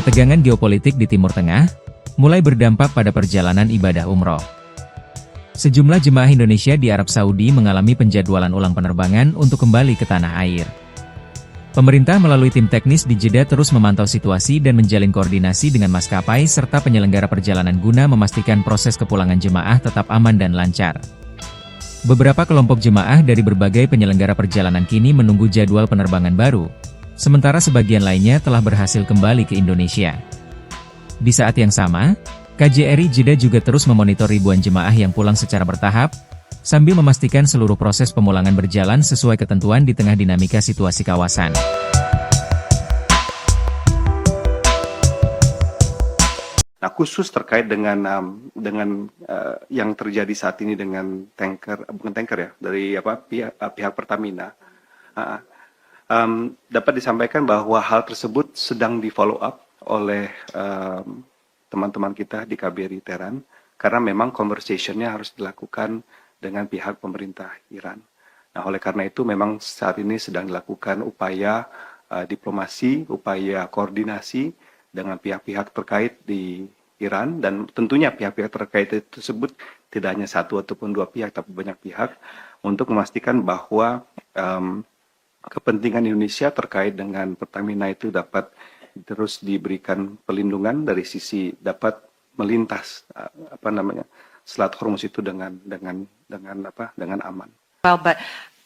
Ketegangan geopolitik di Timur Tengah mulai berdampak pada perjalanan ibadah umroh. Sejumlah jemaah Indonesia di Arab Saudi mengalami penjadwalan ulang penerbangan untuk kembali ke tanah air. Pemerintah melalui tim teknis di Jeddah terus memantau situasi dan menjalin koordinasi dengan maskapai serta penyelenggara perjalanan guna memastikan proses kepulangan jemaah tetap aman dan lancar. Beberapa kelompok jemaah dari berbagai penyelenggara perjalanan kini menunggu jadwal penerbangan baru, sementara sebagian lainnya telah berhasil kembali ke Indonesia. Di saat yang sama, KJRI Jeddah juga terus memonitor ribuan jemaah yang pulang secara bertahap, sambil memastikan seluruh proses pemulangan berjalan sesuai ketentuan di tengah dinamika situasi kawasan. Nah, khusus terkait dengan yang terjadi saat ini dengan bukan tanker ya, dari pihak Pertamina, dapat disampaikan bahwa hal tersebut sedang di follow up oleh teman-teman kita di KBRI Tehran, karena memang conversation-nya harus dilakukan dengan pihak pemerintah Iran. Nah, oleh karena itu memang saat ini sedang dilakukan upaya diplomasi, upaya koordinasi dengan pihak-pihak terkait di Iran, dan tentunya pihak-pihak terkait tersebut tidak hanya satu ataupun dua pihak, tapi banyak pihak, untuk memastikan bahwa kepentingan Indonesia terkait dengan Pertamina itu dapat terus diberikan perlindungan dari sisi dapat melintas Selat Hormuz itu dengan aman. Well, but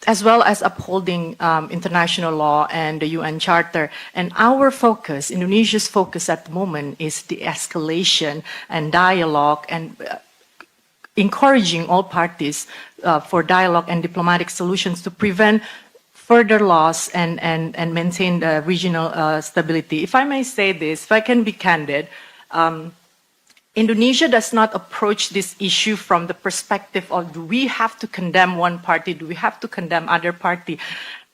as well as upholding international law and the UN Charter. And our focus, Indonesia's focus at the moment, is the escalation and dialogue and encouraging all parties for dialogue and diplomatic solutions to prevent further loss and maintain the regional stability. If I may say this, if I can be candid, Indonesia does not approach this issue from the perspective of, do we have to condemn one party, do we have to condemn other party?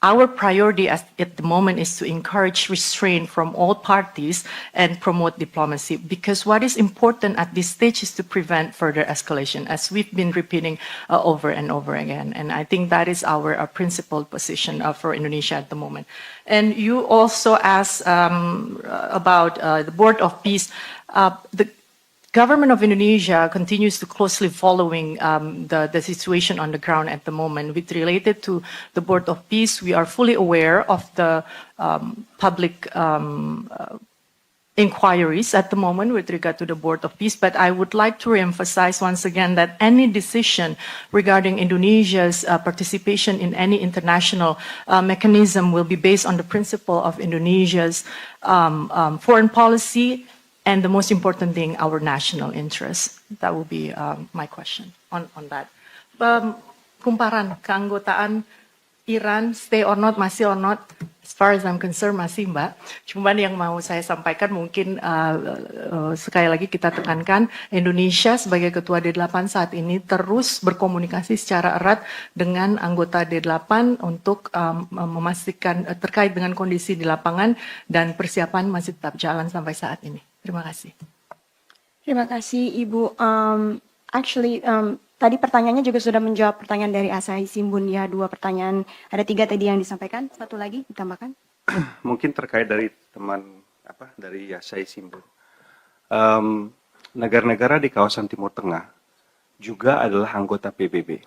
Our priority at the moment is to encourage restraint from all parties and promote diplomacy, because what is important at this stage is to prevent further escalation, as we've been repeating over and over again. And I think that is our principled position for Indonesia at the moment. And you also asked about the Board of Peace. The Government of Indonesia continues to closely following the situation on the ground at the moment. With related to the Board of Peace, we are fully aware of the public inquiries at the moment with regard to the Board of Peace, but I would like to reemphasize once again that any decision regarding Indonesia's participation in any international mechanism will be based on the principle of Indonesia's foreign policy, and the most important thing, our national interest. That will be my question on that. Kumparan keanggotaan Iran, stay or not, masih or not, as far as I'm concerned, masih Mbak. Cuman yang mau saya sampaikan mungkin sekali lagi kita tekankan, Indonesia sebagai ketua D8 saat ini terus berkomunikasi secara erat dengan anggota D8 untuk memastikan terkait dengan kondisi di lapangan, dan persiapan masih tetap jalan sampai saat ini. Terima kasih. Terima kasih Ibu. Tadi pertanyaannya juga sudah menjawab pertanyaan dari Asahi Shimbun ya, 2 pertanyaan, ada 3 tadi yang disampaikan, 1 lagi ditambahkan. Mungkin terkait dari teman dari Asahi Shimbun. Negara-negara di kawasan Timur Tengah juga adalah anggota PBB.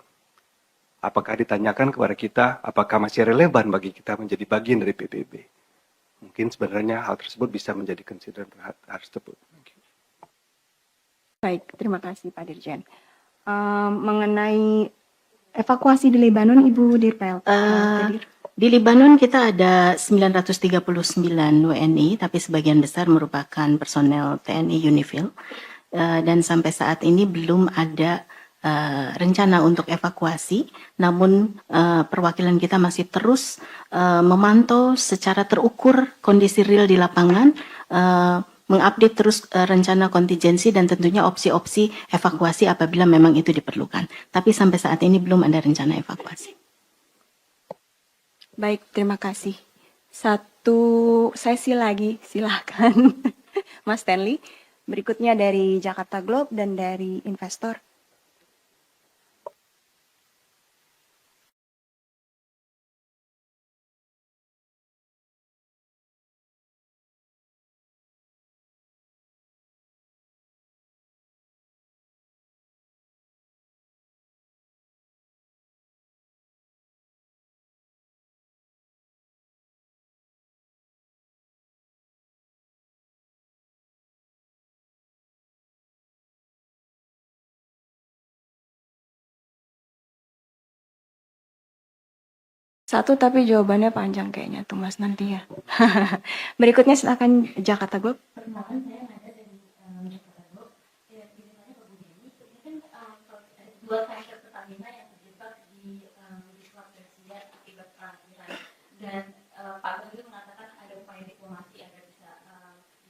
Apakah ditanyakan kepada kita, apakah masih relevan bagi kita menjadi bagian dari PBB? Mungkin sebenarnya hal tersebut bisa menjadi consideran tersebut. Baik, terima kasih Pak Dirjen. Mengenai evakuasi di Lebanon, Ibu Dirpel. Di Lebanon kita ada 939 WNI, tapi sebagian besar merupakan personel TNI UNIFIL. Dan sampai saat ini belum ada rencana untuk evakuasi, namun perwakilan kita masih terus memantau secara terukur kondisi real di lapangan, mengupdate terus rencana kontingensi dan tentunya opsi-opsi evakuasi apabila memang itu diperlukan. Tapi sampai saat ini belum ada rencana evakuasi. Baik, terima kasih. 1 sesi lagi, silakan Mas Stanley. Berikutnya dari Jakarta Globe dan dari investor. Satu tapi jawabannya panjang kayaknya tuh Mas nanti ya. Berikutnya silakan Jakarta Globe. Dua tanker Pertamina yang terjebak di Selat Persia akibat perang Iran, dan Pak Menteri mengatakan ada upaya diplomasi agar bisa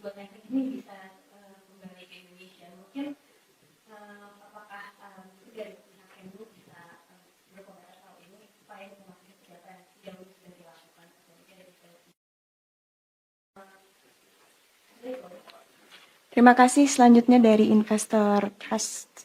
dua tanker ini bisa kembali ke Indonesia. Mungkin apakah dari pihak Kemlu bisa berkomentar soal ini, upaya diplomasi seperti apa yang sudah dilakukan? Terima kasih. Selanjutnya dari Investor Trust.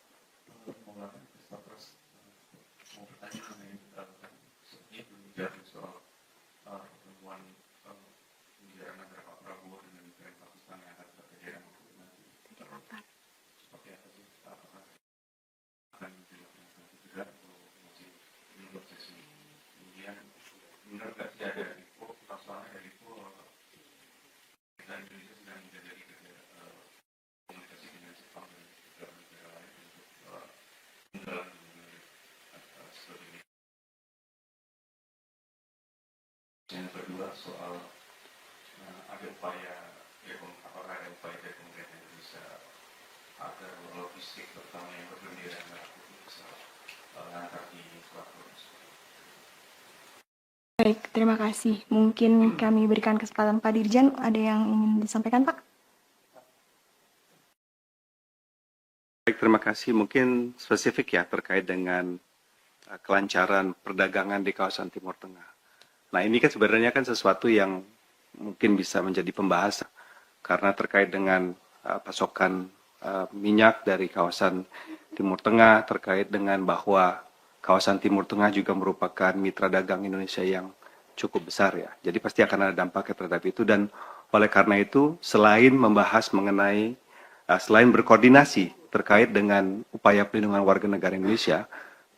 Yang kedua soal ada upaya apakah ada upaya dari pemerintah Indonesia agar logistik terutama yang berbendera merah putih bisa lancar di Selat Persia. Baik, terima kasih. Mungkin kami berikan kesempatan Pak Dirjen. Ada yang ingin disampaikan Pak? Baik, terima kasih. Mungkin spesifik ya terkait dengan kelancaran perdagangan di kawasan Timur Tengah. Nah, ini kan sebenarnya kan sesuatu yang mungkin bisa menjadi pembahasan karena terkait dengan pasokan minyak dari kawasan Timur Tengah, terkait dengan bahwa kawasan Timur Tengah juga merupakan mitra dagang Indonesia yang cukup besar ya. Jadi pasti akan ada dampaknya terhadap itu, dan oleh karena itu selain membahas mengenai selain berkoordinasi terkait dengan upaya pelindungan warga negara Indonesia,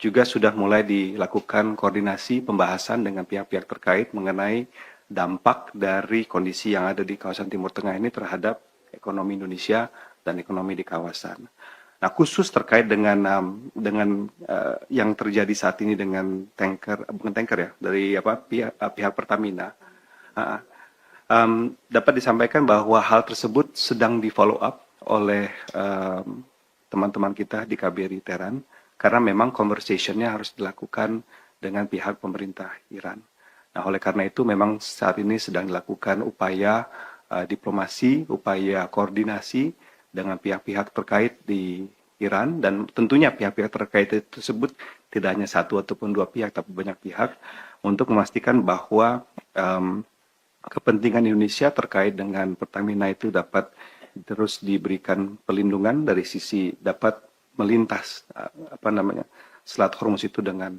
juga sudah mulai dilakukan koordinasi pembahasan dengan pihak-pihak terkait mengenai dampak dari kondisi yang ada di kawasan Timur Tengah ini terhadap ekonomi Indonesia dan ekonomi di kawasan. Nah, khusus terkait dengan yang terjadi saat ini dengan tanker, bukan tanker ya, dari pihak Pertamina, dapat disampaikan bahwa hal tersebut sedang di follow up oleh teman-teman kita di KBRI Teheran, karena memang conversation-nya harus dilakukan dengan pihak pemerintah Iran. Nah, oleh karena itu memang saat ini sedang dilakukan upaya diplomasi, upaya koordinasi dengan pihak-pihak terkait di Iran, dan tentunya pihak-pihak terkait tersebut tidak hanya satu ataupun dua pihak, tapi banyak pihak, untuk memastikan bahwa kepentingan Indonesia terkait dengan Pertamina itu dapat terus diberikan perlindungan dari sisi dapat melintas Selat Hormuz itu dengan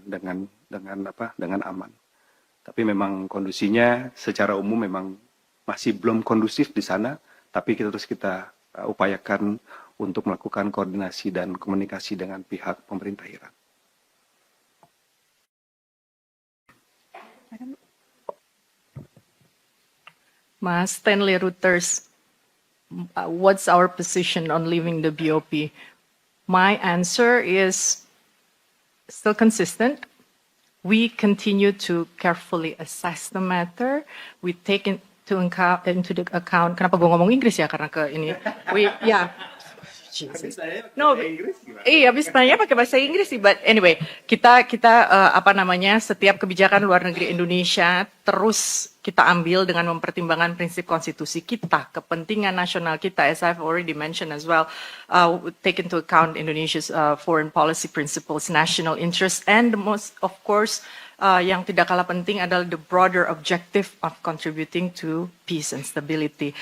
aman. Tapi memang kondisinya secara umum memang masih belum kondusif di sana, tapi kita upayakan untuk melakukan koordinasi dan komunikasi dengan pihak pemerintah Iran. Mas Stanley Reuters, what's our position on leaving the BOP? My answer is still consistent. We continue to carefully assess the matter. We take into the account. Kenapa gue ngomong Inggris ya? Karena ke ini. No, iya, habis tanya pakai bahasa Inggris sih. But anyway, kita setiap kebijakan luar negeri Indonesia terus kita ambil dengan mempertimbangkan prinsip konstitusi kita, kepentingan nasional kita, as I've already mentioned as well, take into account Indonesia's foreign policy principles, national interests, and the most, of course, yang tidak kalah penting adalah the broader objective of contributing to peace and stability.